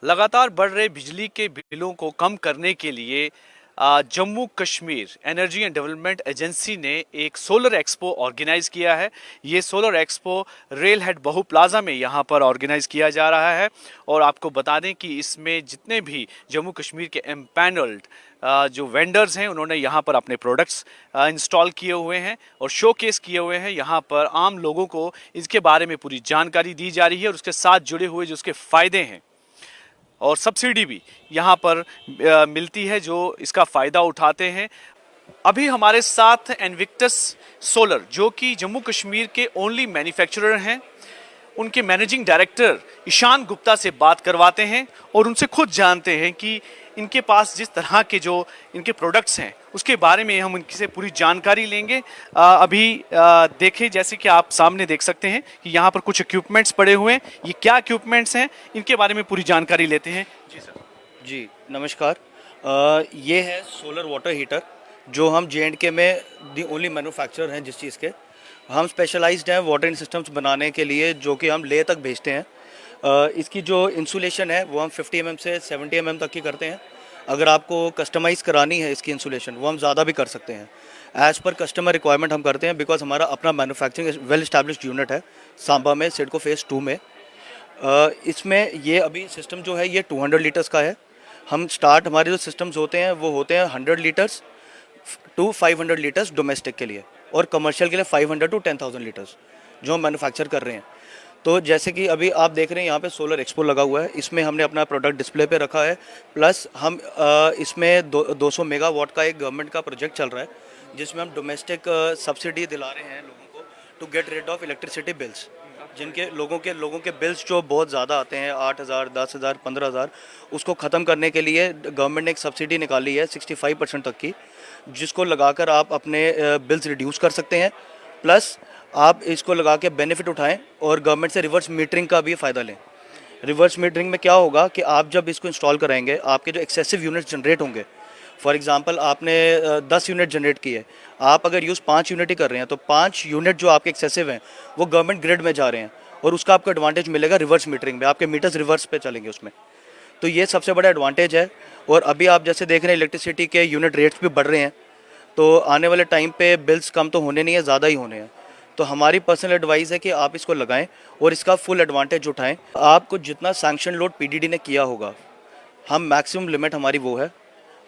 लगातार बढ़ रहे बिजली के बिलों को कम करने के लिए Jammu Kashmir energy and development agency ने एक सोलर एक्सपो ऑर्गेनाइज किया है। ये सोलर एक्सपो रेल हेड बहु प्लाजा में यहाँ पर ऑर्गेनाइज किया जा रहा है और आपको बता दें कि इसमें जितने भी जम्मू कश्मीर के एम्पैनल्ड जो वेंडर्स हैं उन्होंने यहाँ पर अपने प्रोडक्ट्स इंस्टॉल किए हुए हैं और शोकेस किए हुए हैं। यहाँ पर आम लोगों को इसके बारे में पूरी जानकारी दी जा रही है और उसके साथ जुड़े हुए जो उसके फ़ायदे हैं और सब्सिडी भी यहाँ पर मिलती है जो इसका फ़ायदा उठाते हैं। अभी हमारे साथ इन्विक्टस सोलर जो कि जम्मू कश्मीर के ओनली मैन्युफैक्चरर हैं, उनके मैनेजिंग डायरेक्टर ईशान गुप्ता से बात करवाते हैं और उनसे खुद जानते हैं कि इनके पास जिस तरह के जो इनके प्रोडक्ट्स हैं उसके बारे में हम इनसे पूरी जानकारी लेंगे। देखें, जैसे कि आप सामने देख सकते हैं कि यहाँ पर कुछ इक्विपमेंट्स पड़े हुए हैं। ये क्या इक्विपमेंट्स हैं, इनके बारे में पूरी जानकारी लेते हैं। जी सर। जी नमस्कार। ये है सोलर वाटर हीटर जो हम J&K में दी ओनली मैन्युफैक्चरर हैं जिस चीज़ के। हम स्पेशलाइज्ड हैं वाटर सिस्टम्स बनाने के लिए जो कि हम लेह तक भेजते हैं। इसकी जो इंसुलेशन है वो हम 50 mm से 70 mm तक की करते हैं। अगर आपको कस्टमाइज़ करानी है इसकी इंसुलेशन वो हम ज़्यादा भी कर सकते हैं। एज़ पर कस्टमर रिक्वायरमेंट हम करते हैं बिकॉज हमारा अपना मैन्युफैक्चरिंग वेल इस्टेब्लिश्ड यूनिट है सांबा में सिडको फेज़ 2 में। इसमें ये अभी सिस्टम जो है ये 200 लीटर्स का है। हम स्टार्ट हमारे जो सिस्टम्स होते हैं वो होते हैं 100 लीटर्स टू 500 लीटर्स डोमेस्टिक के लिए और कमर्शियल के लिए 500 टू 10,000 लीटर्स जो हम मैन्युफैक्चर कर रहे हैं। तो जैसे कि अभी आप देख रहे हैं यहाँ पे सोलर एक्सपो लगा हुआ है, इसमें हमने अपना प्रोडक्ट डिस्प्ले पे रखा है। प्लस हम इसमें 200 मेगावाट का एक गवर्नमेंट का प्रोजेक्ट चल रहा है जिसमें हम डोमेस्टिक सब्सिडी दिला रहे हैं लोगों को to get rid of electricity bills. जिनके लोगों के बिल्स जो बहुत ज़्यादा आते हैं 8,000, 10,000, 15,000, उसको ख़त्म करने के लिए गवर्नमेंट ने एक सब्सिडी निकाली है 65% तक की, जिसको लगाकर आप अपने बिल्स रिड्यूस कर सकते हैं। प्लस आप इसको लगा के बेनिफिट उठाएं और गवर्नमेंट से रिवर्स मीटरिंग का भी फ़ायदा लें। रिवर्स मीटरिंग में क्या होगा कि आप जब इसको इंस्टॉल कराएंगे आपके जो एक्सेसिव यूनिट्स जनरेट होंगे, फॉर एग्जांपल आपने 10 यूनिट जनरेट किए, आप अगर यूज़ 5 यूनिट ही कर रहे हैं तो 5 यूनिट जो आपके एक्सेसिव हैं वो गवर्नमेंट ग्रिड में जा रहे हैं और उसका आपको एडवांटेज मिलेगा रिवर्स मीटरिंग में, आपके मीटर्स रिवर्स पे चलेंगे उसमें। तो ये सबसे बड़ा एडवांटेज है। और अभी आप जैसे देख रहे हैं इलेक्ट्रिसिटी के यूनिट रेट्स भी बढ़ रहे हैं, तो आने वाले टाइम पे बिल्स कम तो होने नहीं है, ज़्यादा ही होने हैं। तो हमारी पर्सनल एडवाइस है कि आप इसको लगाएं और इसका फुल एडवांटेज उठाएं। आपको जितना सैंक्शन लोड पीडीडी ने किया होगा, हम मैक्सिमम लिमिट हमारी वो है,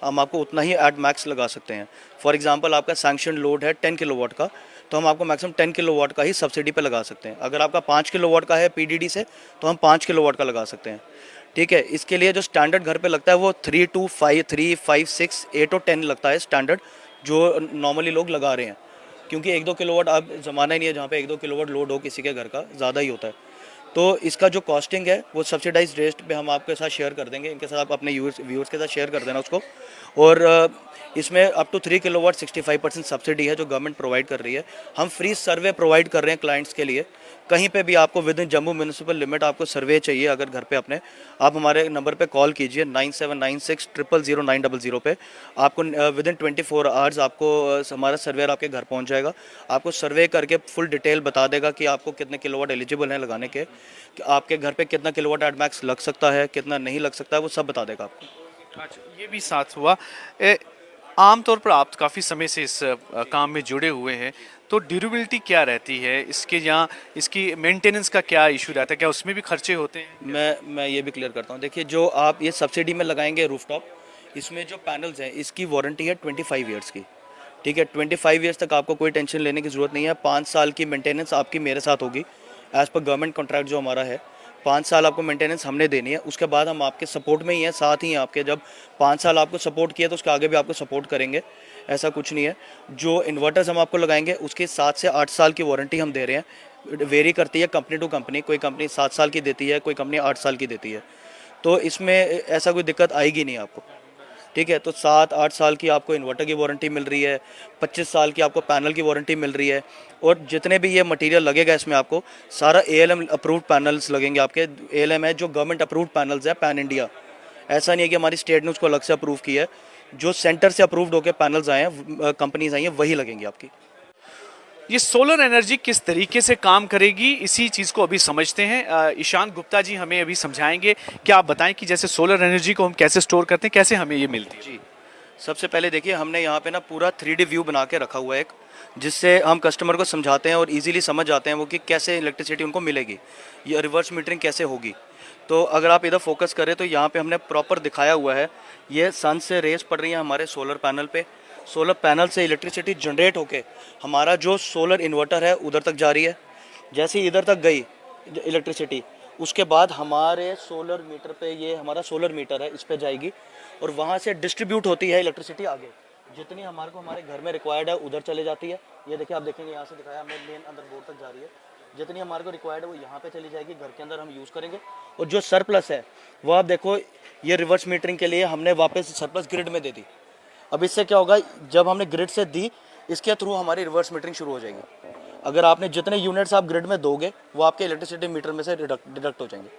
हम आपको उतना ही एट मैक्स लगा सकते हैं। फॉर एग्जांपल आपका सैंक्शन लोड है 10 किलोवाट का, तो हम आपको मैक्सिमम 10 किलोवाट का ही सब्सिडी पे लगा सकते हैं। अगर आपका 5 किलोवाट का है पीडीडी से तो हम 5 किलोवाट का लगा सकते हैं। ठीक है, इसके लिए जो स्टैंडर्ड घर पे लगता है वो 3 to 5, 3, 5, 6, 8 और 10 लगता है स्टैंडर्ड, जो नॉर्मली लोग लगा रहे हैं। क्योंकि 1-2 किलोवाट अब ज़माना ही नहीं है जहाँ पे 1-2 किलोवाट लोड हो किसी के घर का, ज़्यादा ही होता है। तो इसका जो कॉस्टिंग है वो सब्सिडाइज रेट पे हम आपके साथ शेयर कर देंगे, इनके साथ आप अपने व्यूअर्स के साथ शेयर कर देना उसको। और इसमें अप टू 3 किलोवाट 65% सब्सिडी है जो गवर्नमेंट प्रोवाइड कर रही है। हम फ्री सर्वे प्रोवाइड कर रहे हैं क्लाइंट्स के लिए। कहीं पे भी आपको with in Jammu municipal limit आपको सर्वे चाहिए अगर घर पे अपने, आप हमारे नंबर पे कॉल कीजिए 9796000900 पे। आपको विद इन 24 आवर्स आपको हमारा सर्वेयर आपके घर पहुंच जाएगा। आपको सर्वे करके फुल डिटेल बता देगा कि आपको कितने किलोवाट एलिजिबल हैं लगाने के, कि आपके घर पे कितना किलोवाट एट मैक्स लग सकता है, कितना नहीं लग सकता है, वो सब बता देगा आपको। अच्छा, ये भी साथ हुआ। आमतौर पर आप काफ़ी समय से इस काम में जुड़े हुए हैं, तो ड्यूरेबिलिटी क्या रहती है इसके, यहाँ इसकी मेंटेनेंस का क्या इशू रहता है, क्या उसमें भी खर्चे होते हैं? मैं ये भी क्लियर करता हूँ। देखिए, जो आप ये सब्सिडी में लगाएंगे रूफटॉप, इसमें जो पैनल्स हैं इसकी वारंटी है 25 ईयर्स की। ठीक है, 25 ईयर्स तक आपको कोई टेंशन लेने की ज़रूरत नहीं है। 5 साल की मेंटेनेंस आपकी मेरे साथ होगी एज़ पर गवर्नमेंट कॉन्ट्रैक्ट जो हमारा है। 5 साल आपको मेंटेनेंस हमने देनी है, उसके बाद हम आपके सपोर्ट में ही हैं, साथ ही आपके। जब 5 साल आपको सपोर्ट किया तो उसके आगे भी आपको सपोर्ट करेंगे, ऐसा कुछ नहीं है। जो इन्वर्टर्स हम आपको लगाएंगे उसके 7 से 8 साल की वारंटी हम दे रहे हैं। वेरी करती है कंपनी टू कंपनी, कोई कंपनी 7 साल की देती है, कोई कंपनी 8 साल की देती है। तो इसमें ऐसा कोई दिक्कत आएगी नहीं आपको। ठीक है, तो 7-8 साल की आपको इन्वर्टर की वारंटी मिल रही है, 25 साल की आपको पैनल की वारंटी मिल रही है। और जितने भी ये मटेरियल लगेगा इसमें आपको सारा ALM अप्रूव्ड पैनल्स लगेंगे आपके। ALM है जो गवर्नमेंट अप्रूव्ड पैनल्स है पैन इंडिया, ऐसा नहीं है कि हमारी स्टेट ने उसको अलग से अप्रूव किया है। जो सेंटर से अप्रूव्ड होकर पैनल्स आए हैं, कंपनीज आई हैं, वही लगेंगी आपकी। ये सोलर एनर्जी किस तरीके से काम करेगी, इसी चीज़ को अभी समझते हैं। ईशान गुप्ता जी हमें अभी समझाएंगे। क्या आप बताएं कि जैसे सोलर एनर्जी को हम कैसे स्टोर करते हैं, कैसे हमें ये मिलती है? जी, सबसे पहले देखिए हमने यहाँ पे ना पूरा 3D व्यू बना के रखा हुआ है एक, जिससे हम कस्टमर को समझाते हैं और इजीली समझ जाते हैं वो कि कैसे इलेक्ट्रिसिटी उनको मिलेगी, ये रिवर्स मीटरिंग कैसे होगी। तो अगर आप इधर फोकस करें तो यहाँ पे हमने प्रॉपर दिखाया हुआ है, ये सन से रेस पड़ रही है हमारे सोलर पैनल पे, सोलर पैनल से इलेक्ट्रिसिटी जनरेट होके हमारा जो सोलर इन्वर्टर है उधर तक जा रही है। जैसे ही इधर तक गई इलेक्ट्रिसिटी, उसके बाद हमारे सोलर मीटर पे, ये हमारा सोलर मीटर है, इस पे जाएगी और वहाँ से डिस्ट्रीब्यूट होती है इलेक्ट्रिसिटी आगे। जितनी हमारे को हमारे घर में रिक्वायर्ड है उधर चले जाती है। ये देखिए आप देखेंगे यहाँ से दिखाया हमने, मेन अंदर बोर्ड तक जा रही है। जितनी हमारे को रिक्वायर्ड है वो यहाँ पे चली जाएगी, घर के अंदर हम यूज़ करेंगे। और जो सरप्लस है वो आप देखो, ये रिवर्स मीटरिंग के लिए हमने वापस सरप्लस ग्रिड में दे दी। अब इससे क्या होगा, जब हमने ग्रिड से दी, इसके थ्रू हमारी रिवर्स मीटरिंग शुरू हो जाएगी। अगर आपने जितने यूनिट्स आप ग्रिड में दोगे वो आपके इलेक्ट्रिसिटी मीटर में से डिडक्ट हो जाएंगे।